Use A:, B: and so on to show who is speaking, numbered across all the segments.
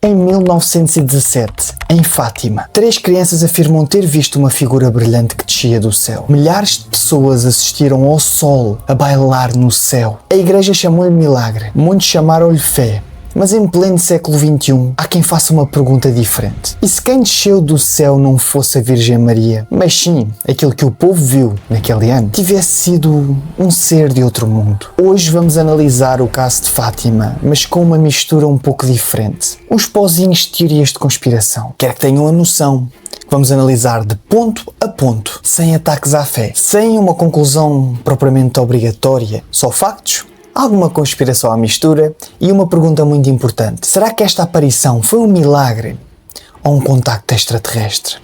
A: Em 1917, em Fátima, 3 crianças afirmam ter visto uma figura brilhante que descia do céu. Milhares de pessoas assistiram ao sol a bailar no céu. A igreja chamou-lhe milagre, muitos chamaram-lhe fé. Mas em pleno século XXI, há quem faça uma pergunta diferente. E se quem desceu do céu não fosse a Virgem Maria, mas sim aquilo que o povo viu naquele ano, tivesse sido um ser de outro mundo? Hoje vamos analisar o caso de Fátima, mas com uma mistura um pouco diferente. Uns pozinhos de teorias de conspiração. Quero que tenham a noção. Vamos analisar de ponto a ponto, sem ataques à fé, sem uma conclusão propriamente obrigatória, só factos, alguma conspiração à mistura e uma pergunta muito importante. Será que esta aparição foi um milagre ou um contacto extraterrestre?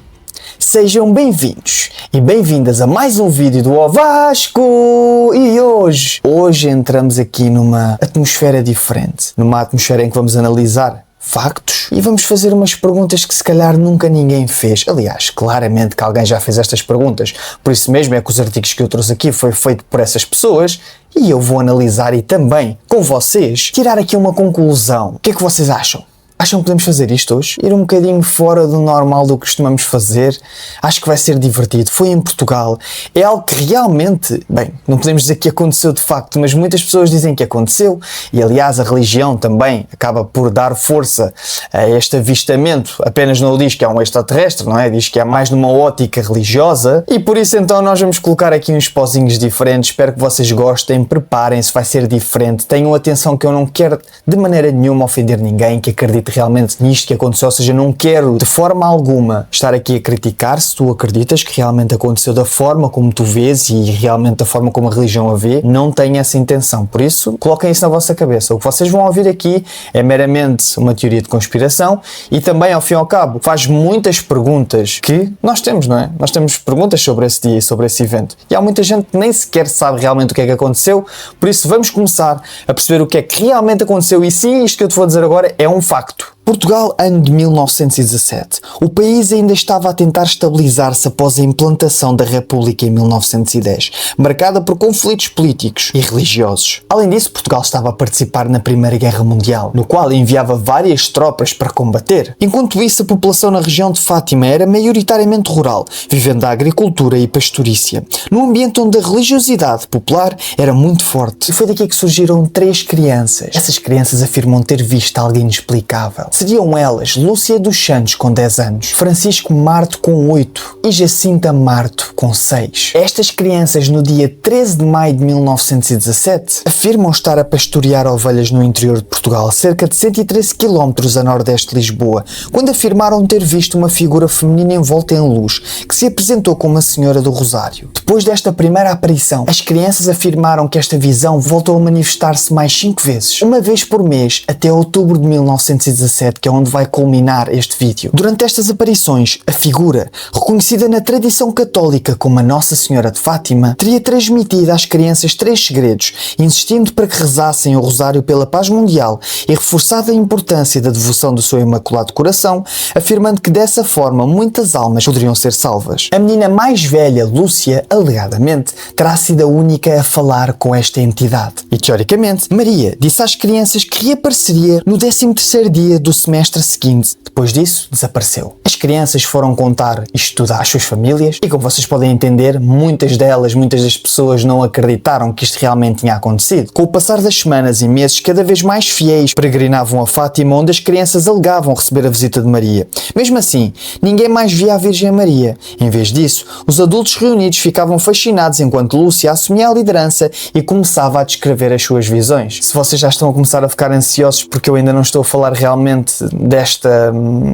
A: Sejam bem-vindos e bem-vindas a mais um vídeo do O Vasco! E hoje entramos aqui numa atmosfera diferente, numa atmosfera em que vamos analisar factos e vamos fazer umas perguntas que se calhar nunca ninguém fez. Aliás, claramente que alguém já fez estas perguntas, por isso mesmo é que os artigos que eu trouxe aqui foi feito por essas pessoas e eu vou analisar e também, com vocês, tirar aqui uma conclusão. O que é que vocês acham? Acham que podemos fazer isto hoje? Ir um bocadinho fora do normal do que costumamos fazer? Acho que vai ser divertido. Foi em Portugal. É algo que realmente, bem, não podemos dizer que aconteceu de facto, mas muitas pessoas dizem que aconteceu. E aliás, a religião também acaba por dar força a este avistamento. Apenas não o diz que é um extraterrestre, não é? Diz que é mais numa ótica religiosa. E por isso então nós vamos colocar aqui uns pozinhos diferentes. Espero que vocês gostem, preparem-se, vai ser diferente. Tenham atenção que eu não quero de maneira nenhuma ofender ninguém que acredite realmente nisto que aconteceu, ou seja, não quero de forma alguma estar aqui a criticar se tu acreditas que realmente aconteceu da forma como tu vês e realmente da forma como a religião a vê, não tenho essa intenção, por isso coloquem isso na vossa cabeça. O que vocês vão ouvir aqui é meramente uma teoria de conspiração e também, ao fim e ao cabo, faz muitas perguntas que nós temos, não é? Nós temos perguntas sobre esse dia e sobre esse evento e há muita gente que nem sequer sabe realmente o que é que aconteceu, por isso vamos começar a perceber o que é que realmente aconteceu e sim, isto que eu te vou dizer agora é um facto. Portugal, ano de 1917. O país ainda estava a tentar estabilizar-se após a implantação da República em 1910, marcada por conflitos políticos e religiosos. Além disso, Portugal estava a participar na Primeira Guerra Mundial, no qual enviava várias tropas para combater. Enquanto isso, a população na região de Fátima era maioritariamente rural, vivendo da agricultura e pastorícia, num ambiente onde a religiosidade popular era muito forte. E foi daqui que surgiram 3 crianças. Essas crianças afirmam ter visto algo inexplicável. Seriam elas Lúcia dos Santos com 10 anos, Francisco Marto com 8 e Jacinta Marto com 6. Estas crianças, no dia 13 de maio de 1917, afirmam estar a pastorear ovelhas no interior de Portugal, cerca de 113 km a nordeste de Lisboa, quando afirmaram ter visto uma figura feminina envolta em luz, que se apresentou como a Senhora do Rosário. Depois desta primeira aparição, as crianças afirmaram que esta visão voltou a manifestar-se mais 5 vezes, uma vez por mês, até outubro de 1917, que é onde vai culminar este vídeo. Durante estas aparições, a figura, reconhecida na tradição católica como a Nossa Senhora de Fátima, teria transmitido às crianças 3 segredos, insistindo para que rezassem o rosário pela paz mundial e reforçado a importância da devoção do seu Imaculado Coração, afirmando que dessa forma muitas almas poderiam ser salvas. A menina mais velha, Lúcia, alegadamente, terá sido a única a falar com esta entidade. E teoricamente, Maria disse às crianças que reapareceria no 13º dia do semestre seguinte. Depois disso, desapareceu. As crianças foram contar e estudar às suas famílias e, como vocês podem entender, muitas das pessoas não acreditaram que isto realmente tinha acontecido. Com o passar das semanas e meses, cada vez mais fiéis peregrinavam a Fátima, onde as crianças alegavam receber a visita de Maria. Mesmo assim, ninguém mais via a Virgem Maria. Em vez disso, os adultos reunidos ficavam fascinados enquanto Lúcia assumia a liderança e começava a descrever as suas visões. Se vocês já estão a começar a ficar ansiosos porque eu ainda não estou a falar realmente desta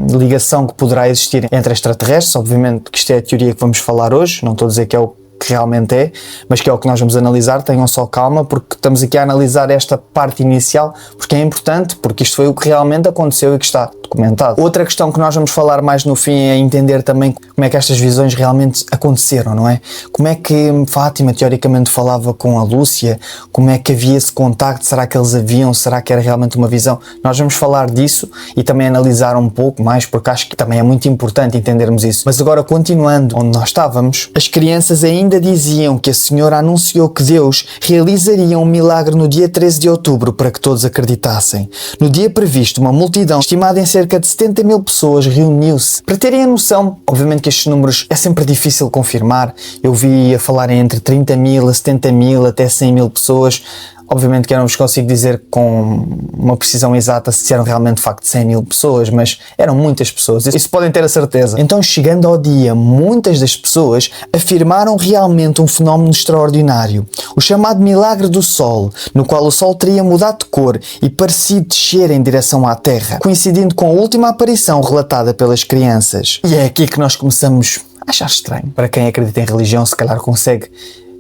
A: ligação que poderá existir entre extraterrestres, obviamente que isto é a teoria que vamos falar hoje, não estou a dizer que é o que realmente é, mas que é o que nós vamos analisar, tenham só calma, porque estamos aqui a analisar esta parte inicial, porque é importante, porque isto foi o que realmente aconteceu e que está documentado. Outra questão que nós vamos falar mais no fim é entender também como é que estas visões realmente aconteceram, não é? Como é que Fátima teoricamente falava com a Lúcia, como é que havia esse contacto, será que eles haviam, será que era realmente uma visão? Nós vamos falar disso e também analisar um pouco mais, porque acho que também é muito importante entendermos isso. Mas agora, continuando onde nós estávamos, as crianças ainda diziam que a Senhora anunciou que Deus realizaria um milagre no dia 13 de outubro para que todos acreditassem. No dia previsto, uma multidão, estimada em cerca cerca de 70 mil pessoas reuniu-se. Para terem a noção, obviamente que estes números é sempre difícil confirmar, eu vi a falar entre 30 mil a 70 mil até 100 mil pessoas. Obviamente que eu não vos consigo dizer com uma precisão exata se eram realmente de facto 100 mil pessoas, mas eram muitas pessoas, isso podem ter a certeza. Então, chegando ao dia, muitas das pessoas afirmaram realmente um fenómeno extraordinário, o chamado milagre do Sol, no qual o Sol teria mudado de cor e parecido descer em direção à Terra, coincidindo com a última aparição relatada pelas crianças. E é aqui que nós começamos a achar estranho. Para quem acredita em religião, se calhar consegue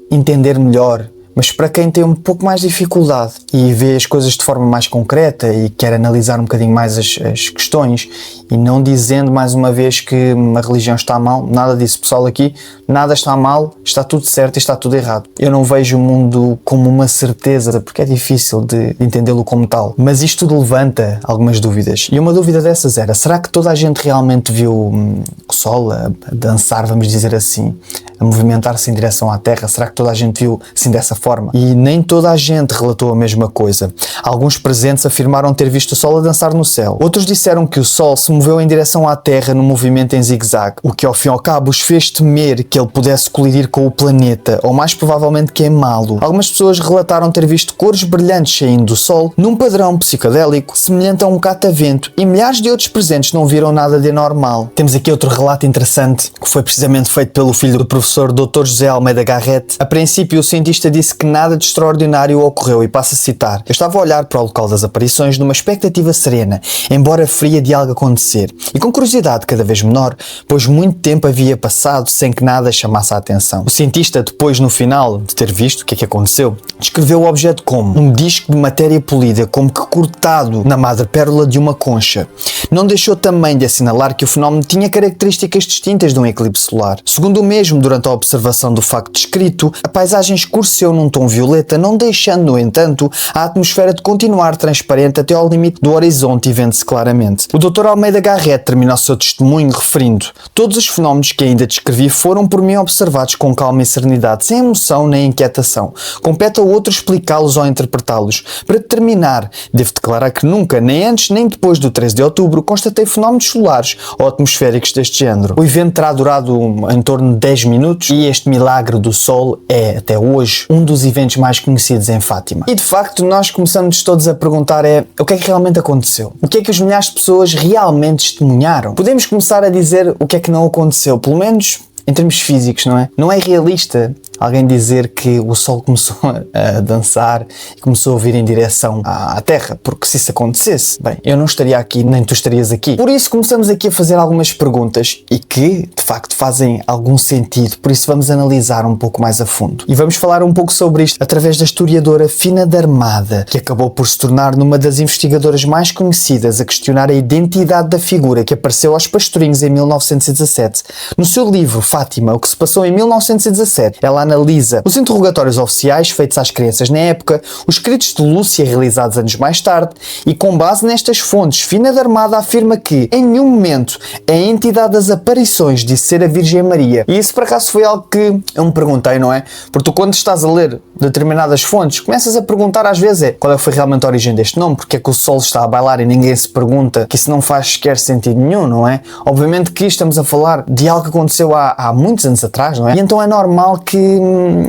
A: entender melhor, mas para quem tem um pouco mais de dificuldade e vê as coisas de forma mais concreta e quer analisar um bocadinho mais as questões, e não dizendo mais uma vez que a religião está mal, nada disso pessoal aqui, nada está mal, está tudo certo e está tudo errado. Eu não vejo o mundo como uma certeza, porque é difícil de entendê-lo como tal, mas isto tudo levanta algumas dúvidas, e uma dúvida dessas era, será que toda a gente realmente viu o Sol a dançar, vamos dizer assim, a movimentar-se em direção à Terra? Será que toda a gente viu assim dessa forma? E nem toda a gente relatou a mesma coisa. Alguns presentes afirmaram ter visto o Sol a dançar no céu. Outros disseram que o Sol se moveu em direção à Terra num movimento em zigue-zague, o que ao fim e ao cabo os fez temer que ele pudesse colidir com o planeta, ou mais provavelmente queimá-lo. Algumas pessoas relataram ter visto cores brilhantes saindo do Sol, num padrão psicodélico, semelhante a um catavento, e milhares de outros presentes não viram nada de anormal. Temos aqui outro relato interessante, que foi precisamente feito pelo filho do professor Dr. José Almeida Garrett. A princípio, o cientista disse que nada de extraordinário ocorreu e passa a citar: eu estava a olhar para o local das aparições numa expectativa serena, embora fria de algo acontecer, e com curiosidade cada vez menor, pois muito tempo havia passado sem que nada chamasse a atenção. O cientista, depois no final de ter visto o que é que aconteceu, descreveu o objeto como um disco de matéria polida, como que cortado na madrepérola de uma concha. Não deixou também de assinalar que o fenómeno tinha características distintas de um eclipse solar. Segundo o mesmo, durante a observação do facto descrito, a paisagem escureceu num tom violeta, não deixando, no entanto, a atmosfera de continuar transparente até ao limite do horizonte e vendo-se claramente. O Dr. Almeida Garrett termina o seu testemunho referindo: todos os fenómenos que ainda descrevi foram por mim observados com calma e serenidade, sem emoção nem inquietação. Compete ao outro explicá-los ou interpretá-los. Para terminar, devo declarar que nunca, nem antes nem depois do 13 de outubro, constatei fenómenos solares ou atmosféricos deste género. O evento terá durado em torno de 10 minutos e este milagre do Sol é, até hoje, um dos eventos mais conhecidos em Fátima. E de facto, nós começamos todos a perguntar o que é que realmente aconteceu? O que é que os milhares de pessoas realmente testemunharam? Podemos começar a dizer o que é que não aconteceu, pelo menos em termos físicos, não é? Não é realista alguém dizer que o Sol começou a dançar e começou a vir em direção à Terra, porque se isso acontecesse, bem, eu não estaria aqui, nem tu estarias aqui. Por isso começamos aqui a fazer algumas perguntas e que, de facto, fazem algum sentido, por isso vamos analisar um pouco mais a fundo. E vamos falar um pouco sobre isto através da historiadora Fina da Armada, que acabou por se tornar numa das investigadoras mais conhecidas a questionar a identidade da figura que apareceu aos pastorinhos em 1917. No seu livro Fátima, o que se passou em 1917, ela analisa os interrogatórios oficiais feitos às crianças na época, os escritos de Lúcia realizados anos mais tarde, e com base nestas fontes, Fina da Armada afirma que em nenhum momento a entidade das aparições disse ser a Virgem Maria. E isso por acaso foi algo que eu me perguntei, não é? Porque tu, quando estás a ler determinadas fontes, começas a perguntar às vezes qual é que foi realmente a origem deste nome, porque é que o Sol está a bailar e ninguém se pergunta, que isso não faz sequer sentido nenhum, não é? Obviamente que estamos a falar de algo que aconteceu há muitos anos atrás, não é? E então é normal que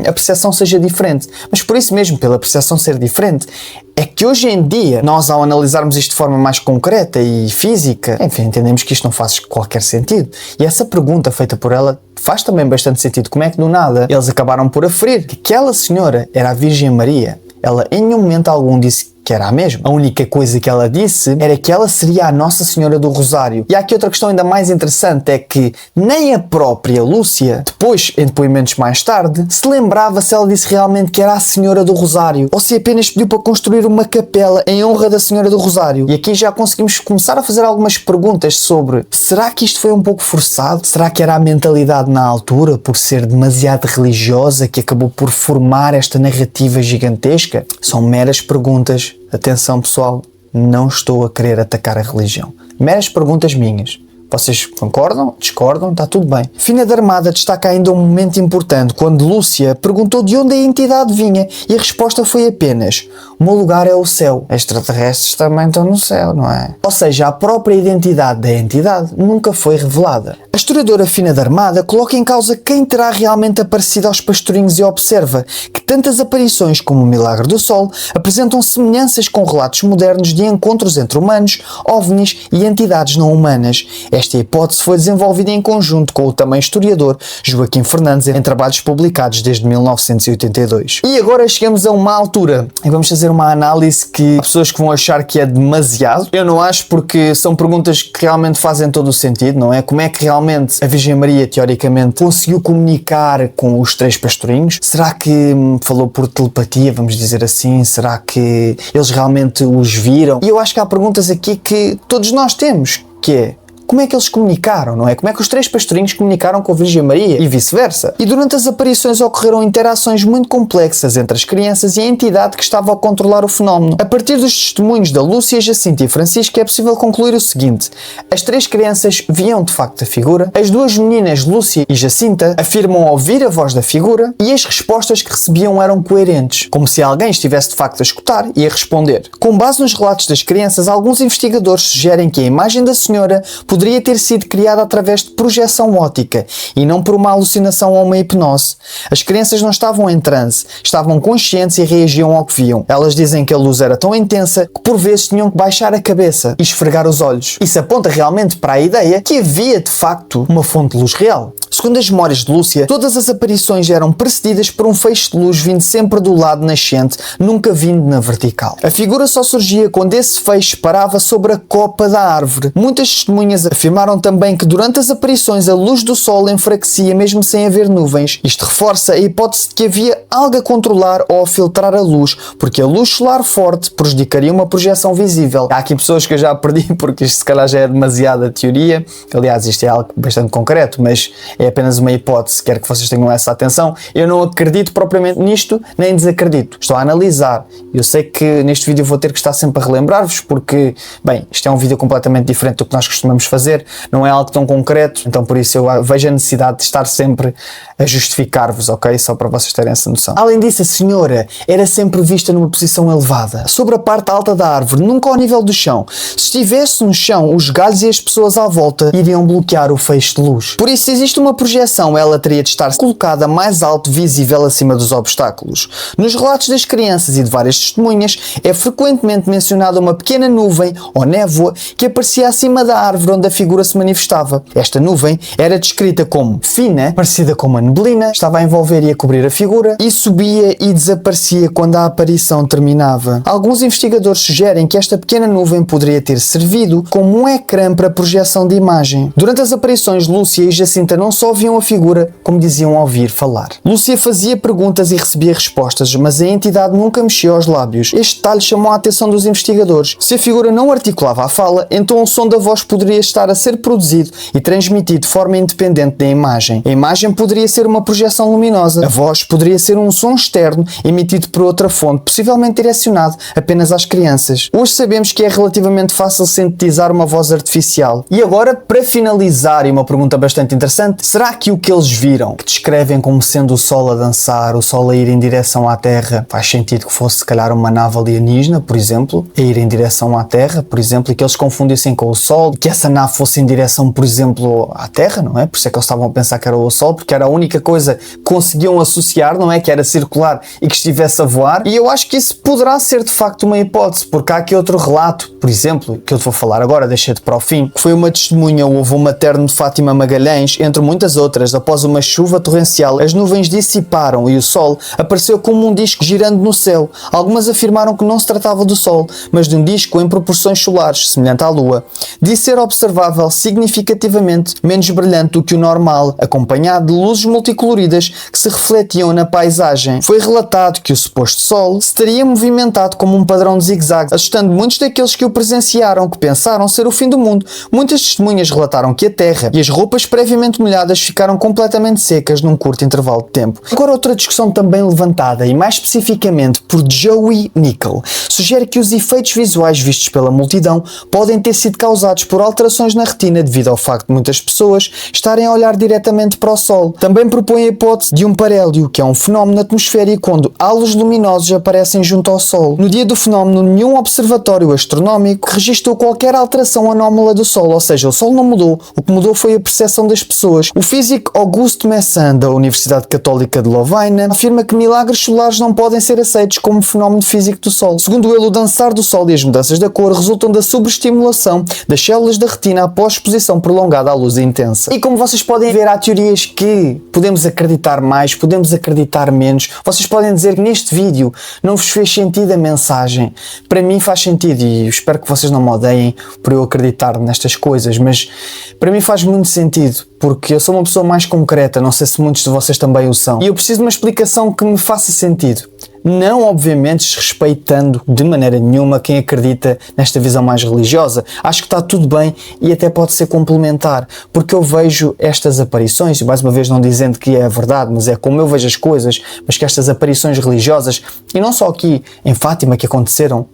A: a percepção seja diferente. Mas por isso mesmo, pela percepção ser diferente, é que hoje em dia, nós ao analisarmos isto de forma mais concreta e física, enfim, entendemos que isto não faz qualquer sentido. E essa pergunta feita por ela faz também bastante sentido. Como é que do nada eles acabaram por aferir que aquela senhora era a Virgem Maria? Ela em nenhum momento algum disse que era a mesma. A única coisa que ela disse era que ela seria a Nossa Senhora do Rosário. E há aqui outra questão ainda mais interessante, é que nem a própria Lúcia, depois, em depoimentos mais tarde, se lembrava se ela disse realmente que era a Senhora do Rosário, ou se apenas pediu para construir uma capela em honra da Senhora do Rosário. E aqui já conseguimos começar a fazer algumas perguntas sobre: será que isto foi um pouco forçado? Será que era a mentalidade na altura, por ser demasiado religiosa, que acabou por formar esta narrativa gigantesca? São meras perguntas. Atenção pessoal, não estou a querer atacar a religião. Meras perguntas minhas. Vocês concordam? Discordam? Está tudo bem. Fina da Armada destaca ainda um momento importante quando Lúcia perguntou de onde a entidade vinha e a resposta foi apenas: o meu lugar é o céu. Extraterrestres também estão no céu, não é? Ou seja, a própria identidade da entidade nunca foi revelada. A historiadora Fina da Armada coloca em causa quem terá realmente aparecido aos pastorinhos e observa que tantas aparições como o Milagre do Sol apresentam semelhanças com relatos modernos de encontros entre humanos, ovnis e entidades não humanas. Esta hipótese foi desenvolvida em conjunto com o também historiador Joaquim Fernandes em trabalhos publicados desde 1982. E agora chegamos a uma altura em que vamos fazer uma análise que há pessoas que vão achar que é demasiado. Eu não acho, porque são perguntas que realmente fazem todo o sentido, não é? Como é que realmente a Virgem Maria, teoricamente, conseguiu comunicar com os três pastorinhos? Será que falou por telepatia, vamos dizer assim? Será que eles realmente os viram? E eu acho que há perguntas aqui que todos nós temos, que é: como é que eles comunicaram, não é? Como é que os três pastorinhos comunicaram com a Virgem Maria e vice-versa? E durante as aparições ocorreram interações muito complexas entre as crianças e a entidade que estava a controlar o fenómeno. A partir dos testemunhos da Lúcia, Jacinta e Francisca é possível concluir o seguinte: as três crianças viam de facto a figura, as duas meninas, Lúcia e Jacinta, afirmam ouvir a voz da figura e as respostas que recebiam eram coerentes, como se alguém estivesse de facto a escutar e a responder. Com base nos relatos das crianças, alguns investigadores sugerem que a imagem da senhora poderia ter sido criada através de projeção óptica e não por uma alucinação ou uma hipnose. As crianças não estavam em transe, estavam conscientes e reagiam ao que viam. Elas dizem que a luz era tão intensa que por vezes tinham que baixar a cabeça e esfregar os olhos. Isso aponta realmente para a ideia que havia de facto uma fonte de luz real. Segundo as memórias de Lúcia, todas as aparições eram precedidas por um feixe de luz vindo sempre do lado nascente, nunca vindo na vertical. A figura só surgia quando esse feixe parava sobre a copa da árvore. Muitas testemunhas afirmaram também que durante as aparições a luz do sol enfraquecia mesmo sem haver nuvens. Isto reforça a hipótese de que havia algo a controlar ou a filtrar a luz, porque a luz solar forte prejudicaria uma projeção visível. Há aqui pessoas que eu já perdi porque isto se calhar já é demasiada teoria. Aliás, isto é algo bastante concreto, mas é apenas uma hipótese, quero que vocês tenham essa atenção. Eu não acredito propriamente nisto, nem desacredito. Estou a analisar. Eu sei que neste vídeo vou ter que estar sempre a relembrar-vos, porque, bem, isto é um vídeo completamente diferente do que nós costumamos fazer, não é algo tão concreto, então por isso eu vejo a necessidade de estar sempre a justificar-vos, ok? Só para vocês terem essa noção. Além disso, a senhora era sempre vista numa posição elevada, sobre a parte alta da árvore, nunca ao nível do chão. Se estivesse no chão, os galhos e as pessoas à volta iriam bloquear o feixe de luz. Por isso, se existe uma projeção, ela teria de estar colocada mais alto, visível acima dos obstáculos. Nos relatos das crianças e de várias testemunhas, é frequentemente mencionada uma pequena nuvem ou névoa que aparecia acima da árvore onde a figura se manifestava. Esta nuvem era descrita como fina, parecida com uma neblina, estava a envolver e a cobrir a figura e subia e desaparecia quando a aparição terminava. Alguns investigadores sugerem que esta pequena nuvem poderia ter servido como um ecrã para projeção de imagem. Durante as aparições, Lúcia e Jacinta não só viam a figura, como diziam ouvir falar. Lúcia fazia perguntas e recebia respostas, mas a entidade nunca mexia os lábios. Este detalhe chamou a atenção dos investigadores. Se a figura não articulava a fala, então o som da voz poderia estar a ser produzido e transmitido de forma independente da imagem. A imagem poderia ser uma projeção luminosa. A voz poderia ser um som externo emitido por outra fonte, possivelmente direcionado apenas às crianças. Hoje sabemos que é relativamente fácil sintetizar uma voz artificial. E agora, para finalizar, e uma pergunta bastante interessante, será que o que eles viram, que descrevem como sendo o sol a dançar, o sol a ir em direção à Terra, faz sentido que fosse se calhar uma nave alienígena, por exemplo, a ir em direção à Terra, por exemplo, e que eles confundissem com o sol, e que essa nave fosse em direção, por exemplo, à Terra, não é? Por isso é que eles estavam a pensar que era o sol, porque era a única coisa que conseguiam associar, não é? Que era circular e que estivesse a voar. E eu acho que isso poderá ser de facto uma hipótese, porque há aqui outro relato, por exemplo, que eu te vou falar agora, deixei-te para o fim, que foi uma testemunha, o avô materno de Fátima Magalhães, entre muitas outras. Após uma chuva torrencial, as nuvens dissiparam e o sol apareceu como um disco girando no céu. Algumas afirmaram que não se tratava do sol, mas de um disco em proporções solares, semelhante à lua. Disse ser observável significativamente menos brilhante do que o normal, acompanhado de luzes multicoloridas que se refletiam na paisagem. Foi relatado que o suposto sol se teria movimentado como um padrão de zigue-zague, assustando muitos daqueles que o presenciaram, que pensaram ser o fim do mundo. Muitas testemunhas relataram que a terra e as roupas previamente molhadas ficaram completamente secas num curto intervalo de tempo. Agora, outra discussão também levantada, e mais especificamente por Joey Nickel, sugere que os efeitos visuais vistos pela multidão podem ter sido causados por alterações alterações na retina devido ao facto de muitas pessoas estarem a olhar diretamente para o Sol. Também propõe a hipótese de um parélio, que é um fenómeno atmosférico onde halos luminosos aparecem junto ao Sol. No dia do fenómeno, nenhum observatório astronómico registrou qualquer alteração anómala do Sol, ou seja, o Sol não mudou, o que mudou foi a percepção das pessoas. O físico Auguste Messin, da Universidade Católica de Lovaina, afirma que milagres solares não podem ser aceitos como fenómeno físico do Sol. Segundo ele, o dançar do Sol e as mudanças da cor resultam da sobreestimulação das células da retina após exposição prolongada à luz intensa. E como vocês podem ver, há teorias que podemos acreditar mais, podemos acreditar menos. Vocês podem dizer que neste vídeo não vos fez sentido a mensagem. Para mim faz sentido e espero que vocês não me odeiem por eu acreditar nestas coisas, mas para mim faz muito sentido, porque eu sou uma pessoa mais concreta, não sei se muitos de vocês também o são, e eu preciso de uma explicação que me faça sentido. Não, obviamente, desrespeitando de maneira nenhuma quem acredita nesta visão mais religiosa. Acho que está tudo bem e até pode ser complementar, porque eu vejo estas aparições, e mais uma vez não dizendo que é a verdade, mas é como eu vejo as coisas, mas que estas aparições religiosas, e não só aqui em Fátima que aconteceram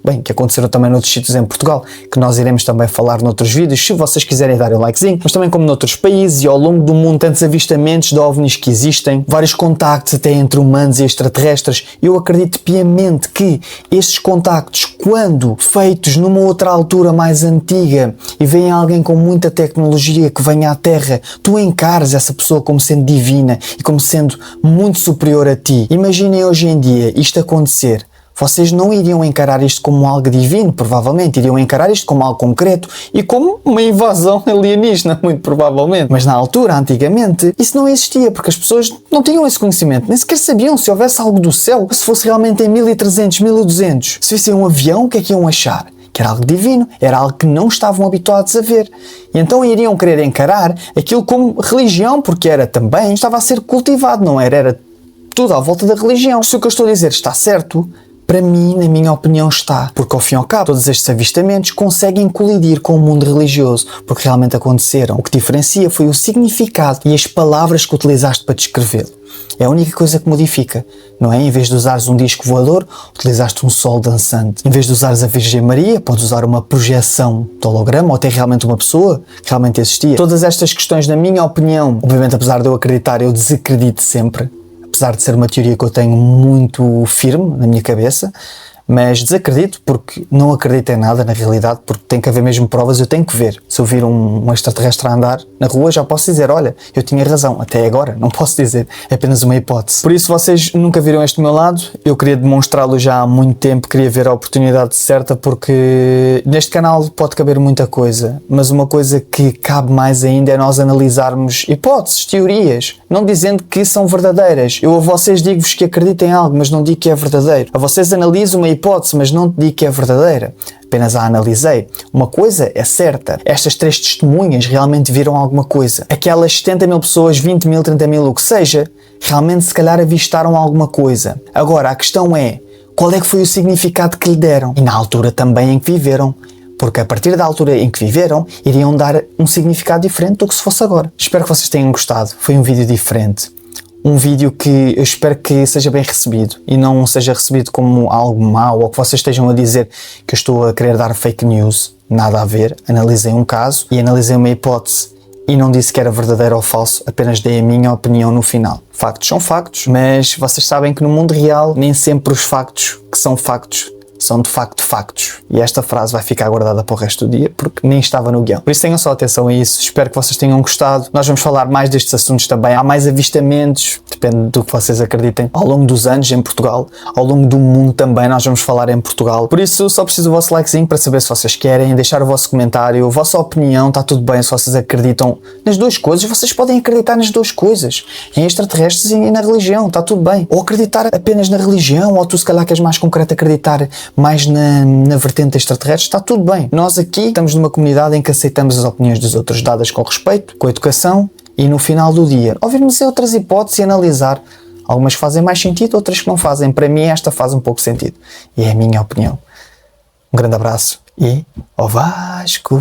A: também noutros sítios em Portugal, que nós iremos também falar noutros vídeos, se vocês quiserem dar o likezinho, mas também como noutros países e ao longo do mundo, tantos avistamentos de OVNIs que existem, vários contactos até entre humanos e extraterrestres. Eu acredito piamente que esses contactos, quando feitos numa outra altura mais antiga e vem alguém com muita tecnologia que venha à Terra, tu encares essa pessoa como sendo divina e como sendo muito superior a ti. Imaginem hoje em dia isto acontecer. Vocês não iriam encarar isto como algo divino, provavelmente. Iriam encarar isto como algo concreto e como uma invasão alienígena, muito provavelmente. Mas na altura, antigamente, isso não existia, porque as pessoas não tinham esse conhecimento. Nem sequer sabiam se houvesse algo do céu. Se fosse realmente em 1300, 1200. Se vissem um avião, o que é que iam achar? Que era algo divino, era algo que não estavam habituados a ver. E então iriam querer encarar aquilo como religião, porque era também, estava a ser cultivado, não era? Era tudo à volta da religião. Se o que eu estou a dizer está certo, para mim, na minha opinião, está. Porque ao fim e ao cabo, todos estes avistamentos conseguem colidir com o mundo religioso, porque realmente aconteceram. O que diferencia foi o significado e as palavras que utilizaste para descrevê-lo. É a única coisa que modifica, não é? Em vez de usares um disco voador, utilizaste um sol dançante. Em vez de usares a Virgem Maria, podes usar uma projeção de holograma ou até realmente uma pessoa que realmente existia. Todas estas questões, na minha opinião, obviamente apesar de eu acreditar, eu desacredito sempre. Apesar de ser uma teoria que eu tenho muito firme na minha cabeça, mas desacredito porque não acredito em nada na realidade, porque tem que haver mesmo provas, eu tenho que ver. Se eu vir um extraterrestre a andar na rua, já posso dizer, olha, eu tinha razão, até agora, não posso dizer, é apenas uma hipótese. Por isso vocês nunca viram este do meu lado, eu queria demonstrá-lo já há muito tempo, queria ver a oportunidade certa, porque neste canal pode caber muita coisa, mas uma coisa que cabe mais ainda é nós analisarmos hipóteses, teorias, não dizendo que são verdadeiras. Eu a vocês digo-vos que acreditem em algo, mas não digo que é verdadeiro. A vocês analisem uma hipótese, mas não te digo que é verdadeira. Apenas a analisei. Uma coisa é certa. Estas 3 testemunhas realmente viram alguma coisa. Aquelas 70 mil pessoas, 20 mil, 30 mil, o que seja, realmente se calhar avistaram alguma coisa. Agora, a questão é, qual é que foi o significado que lhe deram? E na altura também em que viveram. Porque a partir da altura em que viveram, iriam dar um significado diferente do que se fosse agora. Espero que vocês tenham gostado. Foi um vídeo diferente. Um vídeo que eu espero que seja bem recebido e não seja recebido como algo mau ou que vocês estejam a dizer que eu estou a querer dar fake news. Nada a ver. Analisei um caso e analisei uma hipótese e não disse que era verdadeiro ou falso, apenas dei a minha opinião no final. Factos são factos, mas vocês sabem que no mundo real nem sempre os factos que são factos são de facto factos. E esta frase vai ficar guardada para o resto do dia porque nem estava no guião. Por isso tenham só atenção a isso. Espero que vocês tenham gostado. Nós vamos falar mais destes assuntos também. Há mais avistamentos, depende do que vocês acreditem, ao longo dos anos em Portugal, ao longo do mundo também nós vamos falar em Portugal. Por isso só preciso do vosso likezinho para saber se vocês querem, deixar o vosso comentário, a vossa opinião, está tudo bem se vocês acreditam nas duas coisas. Vocês podem acreditar nas duas coisas, em extraterrestres e na religião, está tudo bem. Ou acreditar apenas na religião, ou tu se calhar que és mais concreto acreditar mais na vertente extraterrestre, está tudo bem. Nós aqui estamos numa comunidade em que aceitamos as opiniões dos outros, dadas com respeito, com educação e no final do dia ouvirmos outras hipóteses e analisar. Algumas fazem mais sentido, outras que não fazem. Para mim esta faz um pouco sentido e é a minha opinião. Um grande abraço e ao Vasco!